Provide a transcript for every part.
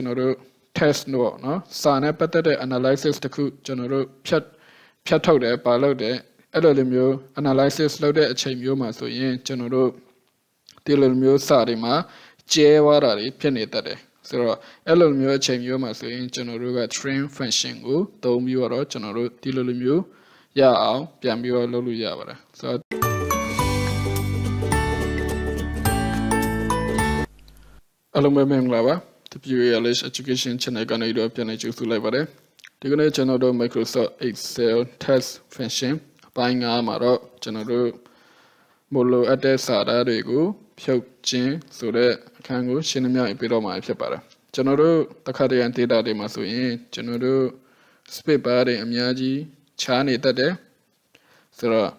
general test no sign up at the analysis the coup general piat out there palo de elomio analysis loaded a chain yoma so yin general tilomio sarima jewari penetade so elomio chain yoma so yin general train function go don't be or general tilomio ya ao pian bio lolu ya bara so Alumni the PULH Education Channel Gana do Piano to Library. The Gana channel do Microsoft Excel test function, buying Amaro, General Molo at the Sada Rego, Pio Chin, so that Kango, Shinamia, Pidoma, Pepara. General Takari and Teda de Masuin, General Spepare, Amiaji, Chani Tade, so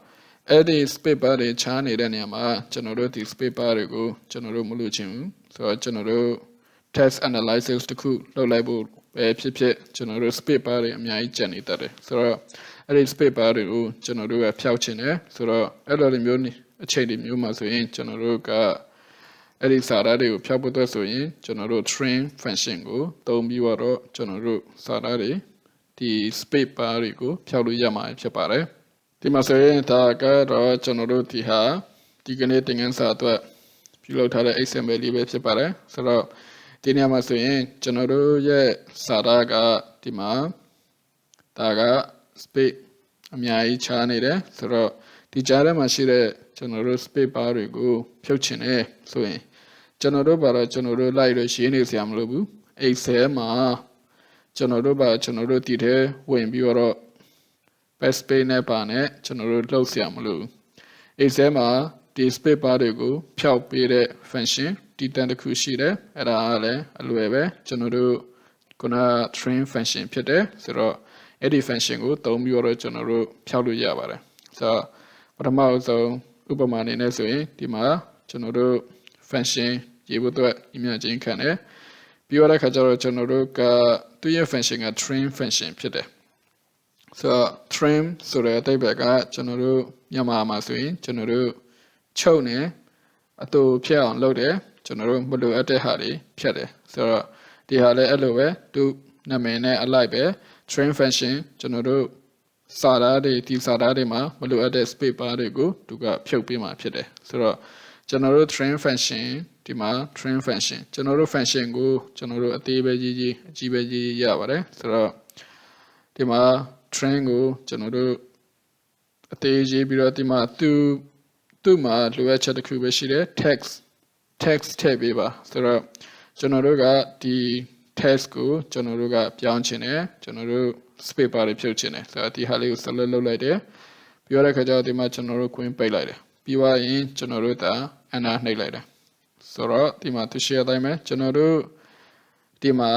Eddie Spepare, Chani, Daniama, General Spepare, General Muluchin, so General. Test analysis to cool low label general space party janitary. So a paper general pouchine, so elomuni a chain in Mumas in general ga Sarari Piabuto in general train function go, don't be waro general Sarari, the space party go, Pialu Yama Chapare. The Masoyan Taga general Tiha, designating answer to pilot assembly Chapare. So Tinia Masoin, General Ye Saraga Tima Taga Speak Amiai Chanide, so Tijara Mashire, General Speak Barigo, Puchine, so General Bara General Light Shin is Yamlubu, Exema, General Ba General Tite, when Bureau Best Pay Nepane, General Losiamlu, Exema, the Speak Barigo, Piao Pire Function. The Kushide, at Ale, Alueve, General Gona train function Pete, so Eddie function go, Tom Euro General Pialu Yavare. So, what about the Uberman in Esue, Dima, General function, you would imagine can Biora Kajaro General ga 2 year function a train function Pete. So, train, so that they back General Yamama Swing, General Chone, a two pian loaded. General Mulu at the Harry, Piade. So the Hale Eloe, do Namene alive, train function, General Sada de Tisadadima, Mulu at the speed body go to got Pupima Piade. So general train function, Dima, train function, general function go, General Atibaji, GBG Yavare. So Dima, train go, General Atiji Biratima, two ma, Luacha the Kubashide, text tabeba so general ga the text go general ga pyaung chin ne general space bar de phyeut chin ne so di haလေးကို select လုပ်လိုက်တယ်ပြီးတော့ခါကျတော့ဒီမှာကျွန်တော်တို့ queen ပိတ်လိုက်တယ်ပြီးသွားရင်ကျွန်တော်တို့ဒါ enter နှိပ်လိုက်တယ်ဆိုတော့ဒီမှာသူ share တိုင်းပဲကျွန်တော်တို့ဒီမှာ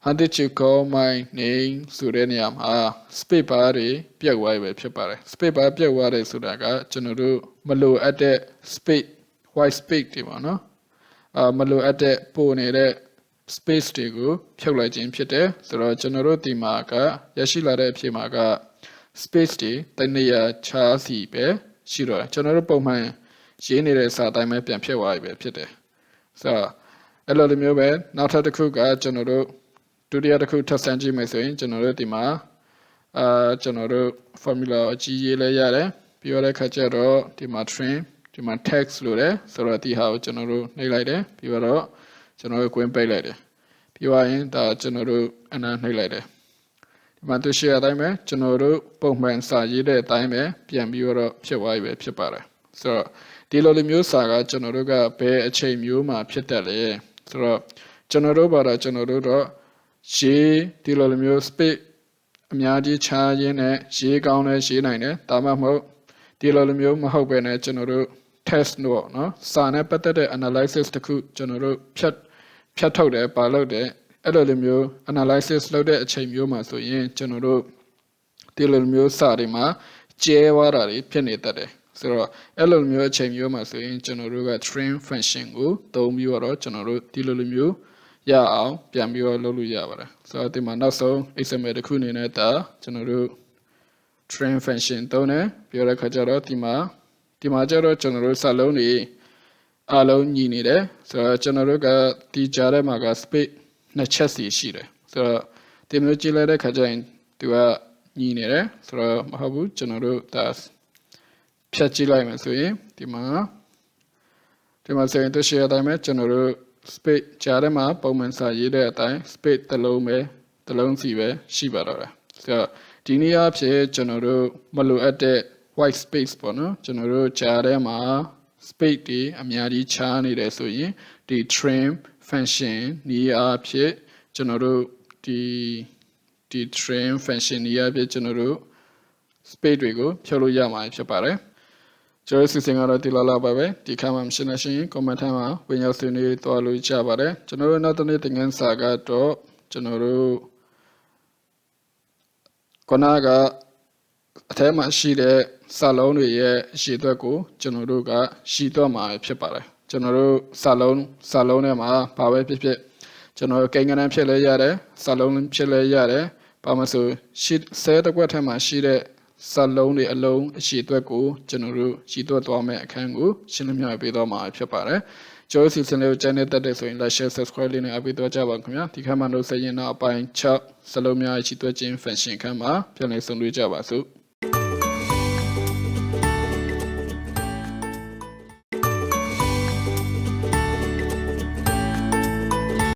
how did you call my name ဆိုတဲ့နေရာမှာ space bar တွေပြတ်သွားပြီပဲဖြစ်ပါတယ် space bar ပြတ်သွားတယ်ဆိုတာကကျွန်တော်တို့မလိုအပ်တဲ့ space white space တွေပါနော်မလိုအပ်တဲ့ပို့နေတဲ့ space တွေကိုဖြုတ်လိုက်ခြင်းဖြစ်တယ်ဆိုတော့ကျွန်တော်တို့ဒီမှာကရရှိလာတဲ့အဖြစ်မှာက space တွေတနေရာခြားစီပဲရှိတော့ကျွန်တော်တို့ပုံမှန်ရေးနေတဲ့စာအတိုင်းပဲပြန်ဖြတ်သွားပြီပဲဖြစ်တယ်ဆိုတော့အဲ့လိုမျိုးပဲနောက်ထပ်တစ်ခုကကျွန်တော်တို့ဒုတိယတစ်ခုထပ်ဆန်းကြည့်မယ်ဆိုရင်ကျွန်တော်တို့ဒီမှာကျွန်တော်တို့ formula အကြီးရေးလဲရတယ်ပြီးတော့ခါကျတော့ဒီမှာ train ဒီမှာ text လို့တယ်ဆိုတော့ဒီဟာကိုကျွန်တော်တို့နှိပ်လိုက်တယ်ပြီးတော့ကျွန်တော်တို့ queen ပိတ်လိုက်တယ်ပြီးသွားရင်ဒါကျွန်တော်တို့အနာနှိပ်လိုက်တယ်ဒီမှာသူ share အတိုင်းပဲကျွန်တော်တို့ပုံမှန်စာရေးတဲ့အတိုင်းပဲပြန်ပြီးတော့ဖြစ်သွားပြီပဲဖြစ်ပါတယ်ဆိုတော့ဒီလိုလိုမျိုးစာကကျွန်တော်တို့ကဘယ်အချိန်မျိုးမှာဖြစ်တတ်လဲဆိုတော့ကျွန်တော်တို့ဘာသာကျွန်တော်တို့တော့ရေးဒီလိုလိုမျိုး space အများကြီးခြားရင်းနဲ့ရေးကောင်းလဲရေးနိုင်တယ်ဒါမှမဟုတ်ဒီလိုလိုမျိုးမဟုတ်ဘဲနဲ့ကျွန်တော်တို့ test တော့เนาะစာနဲ့ပတ်သက်တဲ့ analysis တခုကျွန်တော်တို့ဖြတ်ထုတ်တယ်ပါလို့တယ်အဲ့လိုမျိုး analysis လုပ်တဲ့အချိန်မျိုးမှာဆိုရင်ကျွန်တော်တို့ဒီလိုမျိုးစာတွေမှာကျဲသွားတာတွေဖြစ်နေတတ်တယ်ဆိုတော့အဲ့လိုမျိုးအချိန်မျိုးမှာဆိုရင်ကျွန်တော်တို့က train function ကိုသုံးပြီးတော့ကျွန်တော်တို့ဒီလိုမျိုးရအောင်ပြန်ပြီးတော့လုပ်လို့ရပါတယ်ဆိုတော့ဒီမှာနောက်ဆုံး XML တစ်ခုအနေနဲ့ဒါကျွန်တော်တို့ train function သုံးတယ်ပြောတဲ့ခါကျတော့ဒီမှာကျတော့ကျွန်တော်တို့စာလုံးတွေအလုံးညီနေတယ်ဆိုတော့ကျွန်တော်တို့ကဒီကြားထဲမှာက space နှစ်ချက်စီရှိတယ်ဆိုတော့ဒီမျိုးကြည့်လိုက်တဲ့ခါကျရင်သူကညီနေတယ်ဆိုတော့မဟုတ်ဘူးကျွန်တော်တို့ဒါဖြတ်ကြည့်လိုက်မယ်ဆိုရင်ဒီမှာဆိုရင်သူရှေ့အတိုင်းပဲကျွန်တော်တို့ space ကြားထဲမှာပုံမှန်စာရေးတဲ့အတိုင်း space တစ်လုံးစီပဲရှိပါတော့တယ်ဆိုတော့ဒီနည်းအားဖြင့်ကျွန်တော်တို့မလိုအပ်တဲ့ white space ပေါ့နော်ကျွန်တော်တို့ကြားထဲမှာ space တွေအများကြီးခြားနေတယ်ဆိုရင်ဒီ trim function နည်းအားဖြင့်ကျွန်တော်တို့ဒီ trim function နည်းအားဖြင့်ကျွန်တော်တို့ space တွေကိုဖြုတ်လို့ရမှာဖြစ်ပါတယ်ကျွန်တော်စီစဉ်ကတော့ဒီလောက်ပါပဲဒီခါမှာရှင်းရှင်း comment ထဲမှာဝင်ရောက်ဆွေးနွေးသွားလို့ကြပါတယ်ကျွန်တော်တို့နောက်တစ်နေ့သင်ခန်းစာကတော့ကျွန်တော်တို့ခုနကအထဲမှာရှိတဲ့စာလုံးတွေရဲ့အရှိအတွက်ကိုကျွန်တော်တို့ကရှိတော့မှာဖြစ်ပါတယ်ကျွန်တော်တို့စာလုံးထဲမှာဘာပဲဖြစ်ဖြစ်ကျွန်တော်ကိန်းဂဏန်းဖြစ်လဲရတယ်စာလုံးဖြစ်လဲရတယ်ဘာမှဆိုဆဲတစ်ခွက်ထဲမှာရှိတဲ့စာလုံးတွေအလုံးအရှိအတွက်ကိုကျွန်တော်တို့ရှိတော့သွားမယ်အခန်းကိုရှင်းလင်းပြပေးတော့မှာဖြစ်ပါတယ်ကျွန်တော်စီစဉ်လေးကို channel တက်တဲ့ဆိုရင် like share subscribe လေးနဲ့အပိတော့ကြပါခင်ဗျာဒီခါမှာလို့စရင်တော့အပိုင်း6စလုံးများရှိသွက်ခြင်း function ခန်းမှာပြန်လည်ဆုံတွေ့ကြပါစို့